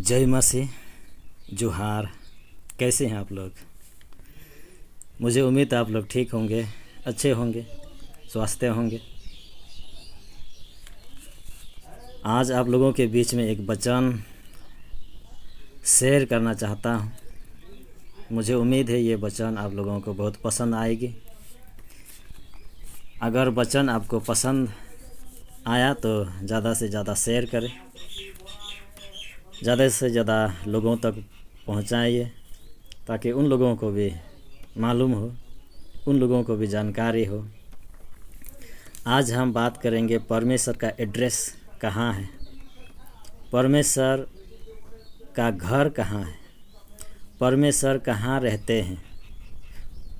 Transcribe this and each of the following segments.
जय मसीह। जोहार। कैसे हैं आप लोग? मुझे उम्मीद है आप लोग ठीक होंगे, अच्छे होंगे, स्वस्थ होंगे। आज आप लोगों के बीच में एक वचन शेयर करना चाहता हूँ। मुझे उम्मीद है ये वचन आप लोगों को बहुत पसंद आएगी। अगर वचन आपको पसंद आया तो ज़्यादा से ज़्यादा शेयर करें, ज़्यादा से ज़्यादा लोगों तक पहुँचाइए, ताकि उन लोगों को भी मालूम हो, उन लोगों को भी जानकारी हो। आज हम बात करेंगे परमेश्वर का एड्रेस कहाँ है, परमेश्वर का घर कहाँ है, परमेश्वर कहाँ रहते हैं,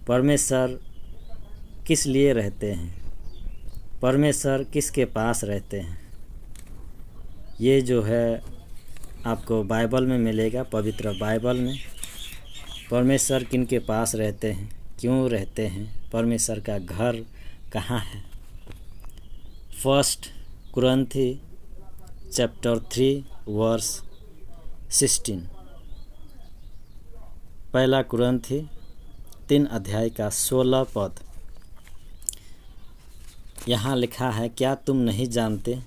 परमेश्वर किस लिए रहते हैं, परमेश्वर किसके पास रहते हैं। ये जो है आपको बाइबल में मिलेगा, पवित्र बाइबल में। परमेश्वर किन के पास रहते हैं, क्यों रहते हैं, परमेश्वर का घर कहाँ है। फर्स्ट कुरिन्थी चैप्टर 3 वर्स 16। पहला कुरिन्थी 3 अध्याय का 16 पद। यहाँ लिखा है, क्या तुम नहीं जानते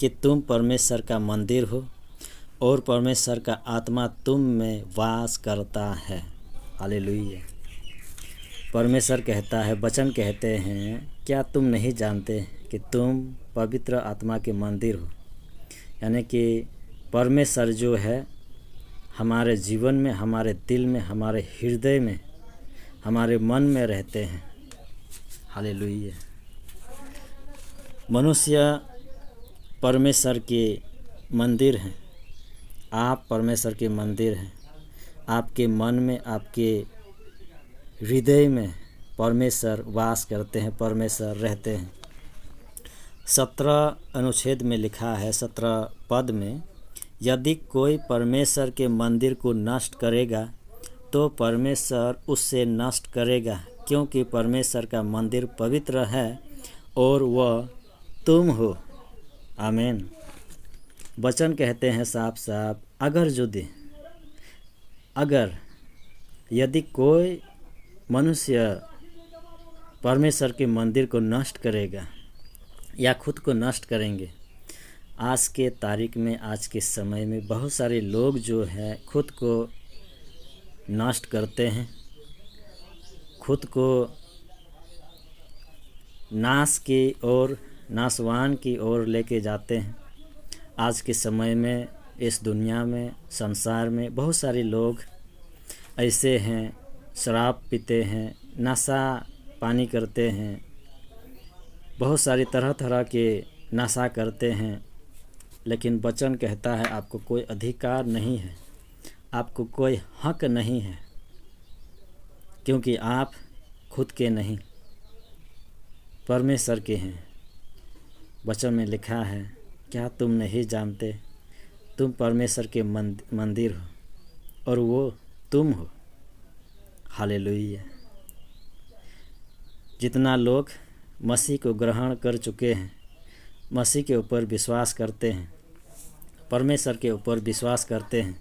कि तुम परमेश्वर का मंदिर हो और परमेश्वर का आत्मा तुम में वास करता है। हालेलुया। परमेश्वर कहता है, वचन कहते हैं, क्या तुम नहीं जानते कि तुम पवित्र आत्मा के मंदिर हो। यानी कि परमेश्वर जो है हमारे जीवन में, हमारे दिल में, हमारे हृदय में, हमारे मन में रहते हैं। हालेलुया। मनुष्य परमेश्वर के मंदिर हैं। आप परमेश्वर के मंदिर हैं। आपके मन में, आपके हृदय में परमेश्वर वास करते हैं, परमेश्वर रहते हैं। 17 अनुच्छेद में लिखा है, 17 पद में, यदि कोई परमेश्वर के मंदिर को नष्ट करेगा तो परमेश्वर उससे नष्ट करेगा, क्योंकि परमेश्वर का मंदिर पवित्र है और वह तुम हो। आमीन। वचन कहते हैं साफ साफ, अगर यदि कोई मनुष्य परमेश्वर के मंदिर को नष्ट करेगा या खुद को नष्ट करेंगे। आज के तारीख में, आज के समय में बहुत सारे लोग जो है खुद को नष्ट करते हैं, खुद को नाश की ओर, नाशवान की ओर लेके जाते हैं। आज के समय में, इस दुनिया में, संसार में बहुत सारे लोग ऐसे हैं, शराब पीते हैं, नशा पानी करते हैं, बहुत सारी तरह तरह के नशा करते हैं। लेकिन वचन कहता है आपको कोई अधिकार नहीं है, आपको कोई हक नहीं है, क्योंकि आप खुद के नहीं, परमेश्वर के हैं। वचन में लिखा है, क्या तुम नहीं जानते तुम परमेश्वर के मंदिर हो और वो तुम हो। हालेलुया। जितना लोग मसीह को ग्रहण कर चुके हैं, मसीह के ऊपर विश्वास करते हैं, परमेश्वर के ऊपर विश्वास करते हैं,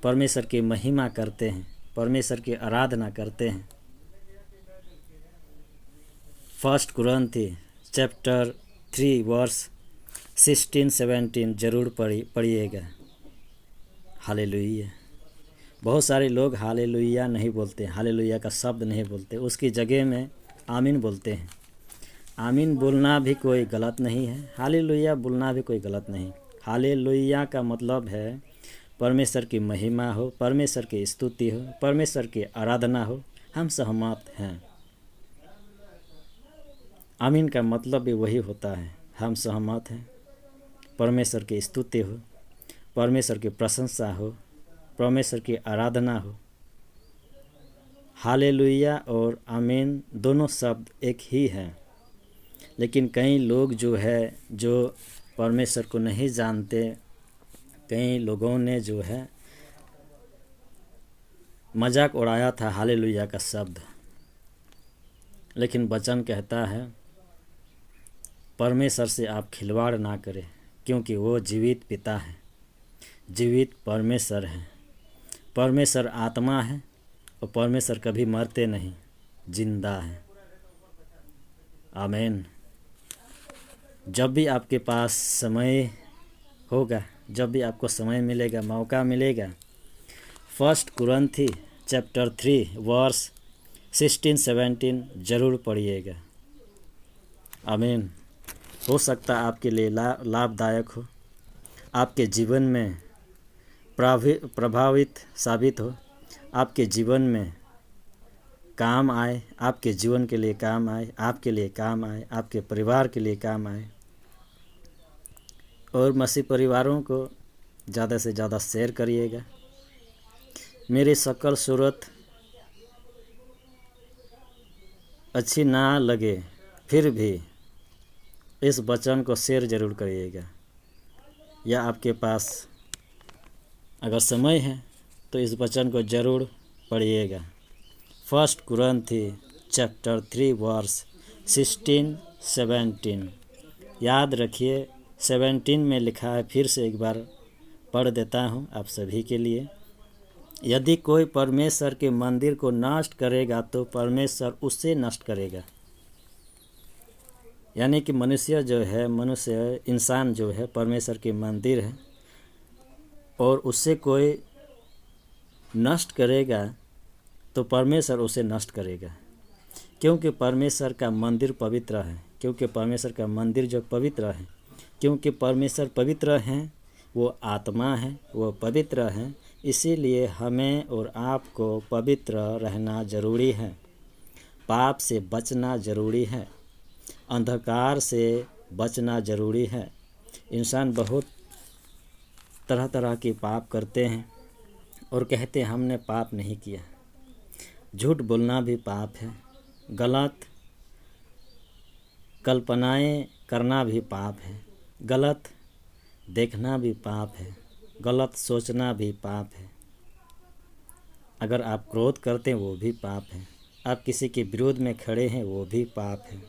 परमेश्वर की महिमा करते हैं, परमेश्वर की आराधना करते हैं। फर्स्ट कुरिन्थी चैप्टर 3 वर्स 16-17 जरूर पढ़िएगा। हालेलुया। बहुत सारे लोग हालेलुया नहीं बोलते, हालेलुया का शब्द नहीं बोलते, उसकी जगह में आमीन बोलते हैं। आमीन बोलना भी कोई गलत नहीं है, हालेलुया बोलना भी कोई गलत नहीं। हालेलुया का मतलब है परमेश्वर की महिमा हो, परमेश्वर की स्तुति हो, परमेश्वर की आराधना हो। हम सहमत हैं। आमीन का मतलब भी वही होता है, हम सहमत हैं। परमेश्वर की स्तुति हो, परमेश्वर की प्रशंसा हो, परमेश्वर की आराधना हो। हालेलुया और आमीन दोनों शब्द एक ही हैं। लेकिन कई लोग जो है, जो परमेश्वर को नहीं जानते, कई लोगों ने जो है मजाक उड़ाया था हालेलुया का शब्द। लेकिन वचन कहता है, परमेश्वर से आप खिलवाड़ ना करें, क्योंकि वो जीवित पिता है। जीवित परमेश्वर हैं। परमेश्वर आत्मा है और परमेश्वर कभी मरते नहीं, जिंदा है। आमीन। जब भी आपके पास समय होगा, जब भी आपको समय मिलेगा, मौका मिलेगा, 1 कुरिन्थी चैप्टर 3 वर्स 16-17 ज़रूर पढ़िएगा। आमीन। हो सकता है आपके लिए लाभदायक हो, आपके जीवन में प्रभावित साबित हो, आपके जीवन में काम आए, आपके जीवन के लिए काम आए, आपके लिए काम आए, आपके परिवार के लिए काम आए। और मसीह परिवारों को ज़्यादा से ज़्यादा शेयर करिएगा। मेरी शक्ल सूरत अच्छी ना लगे फिर भी इस वचन को शेयर ज़रूर करिएगा, या आपके पास अगर समय है तो इस वचन को ज़रूर पढ़िएगा। 1 कुरिन्थी चैप्टर 3 वर्स 16-17 याद रखिए, 17 में लिखा है। फिर से एक बार पढ़ देता हूँ आप सभी के लिए। यदि कोई परमेश्वर के मंदिर को नष्ट करेगा तो परमेश्वर उससे नष्ट करेगा। यानी कि मनुष्य इंसान जो है परमेश्वर के मंदिर है, और उससे कोई नष्ट करेगा तो परमेश्वर उसे नष्ट करेगा। क्योंकि परमेश्वर का मंदिर पवित्र है, क्योंकि परमेश्वर का मंदिर जो पवित्र है, क्योंकि परमेश्वर पवित्र हैं, वो आत्मा है, वो पवित्र हैं। इसीलिए हमें और आपको पवित्र रहना ज़रूरी है। पाप से बचना ज़रूरी है, अंधकार से बचना ज़रूरी है। इंसान बहुत तरह तरह के पाप करते हैं और कहते हैं हमने पाप नहीं किया। झूठ बोलना भी पाप है, गलत कल्पनाएं करना भी पाप है, गलत देखना भी पाप है, गलत सोचना भी पाप है। अगर आप क्रोध करते हैं वो भी पाप है, आप किसी के विरोध में खड़े हैं वो भी पाप है,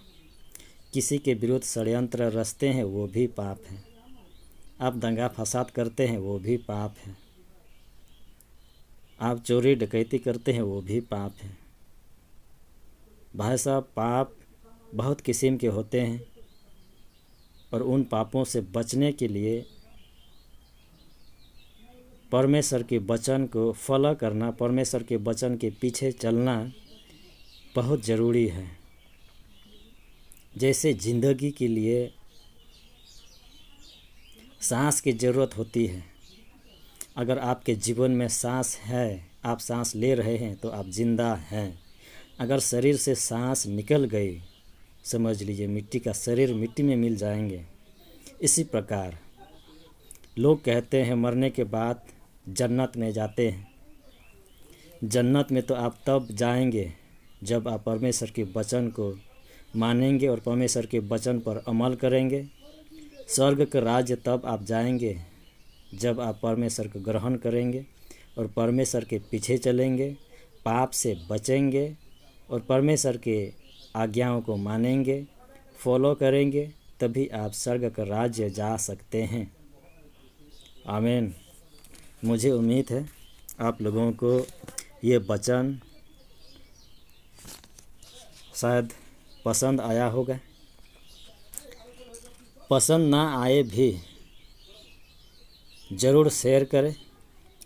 किसी के विरोध षड्यंत्र रचते हैं वो भी पाप है, आप दंगा फसाद करते हैं वो भी पाप है, आप चोरी डकैती करते हैं वो भी पाप है। भाई साहब, पाप बहुत किस्म के होते हैं और उन पापों से बचने के लिए परमेश्वर के वचन को फॉलो करना, परमेश्वर के वचन के पीछे चलना बहुत ज़रूरी है। जैसे ज़िंदगी के लिए सांस की ज़रूरत होती है। अगर आपके जीवन में सांस है, आप सांस ले रहे हैं तो आप जिंदा हैं। अगर शरीर से सांस निकल गई, समझ लीजिए मिट्टी का शरीर मिट्टी में मिल जाएंगे। इसी प्रकार लोग कहते हैं मरने के बाद जन्नत में जाते हैं। जन्नत में तो आप तब जाएंगे जब आप परमेश्वर के वचन को मानेंगे और परमेश्वर के वचन पर अमल करेंगे। स्वर्ग का राज्य तब आप जाएंगे जब आप परमेश्वर को ग्रहण करेंगे और परमेश्वर के पीछे चलेंगे, पाप से बचेंगे और परमेश्वर के आज्ञाओं को मानेंगे, फॉलो करेंगे, तभी आप स्वर्ग का राज्य जा सकते हैं। आमीन। मुझे उम्मीद है आप लोगों को ये वचन शायद पसंद आया होगा। पसंद ना आए भी ज़रूर शेयर करें।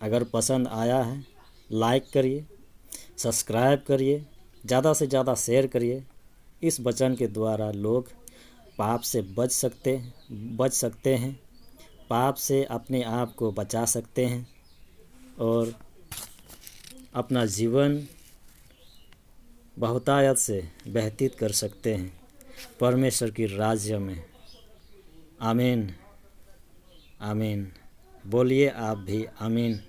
अगर पसंद आया है लाइक करिए, सब्सक्राइब करिए, ज़्यादा से ज़्यादा शेयर करिए। इस वचन के द्वारा लोग पाप से बच सकते हैं, पाप से अपने आप को बचा सकते हैं और अपना जीवन बहुतायत से व्यतीत कर सकते हैं परमेश्वर की राज्य में। आमीन। आमीन। बोलिए आप भी आमीन।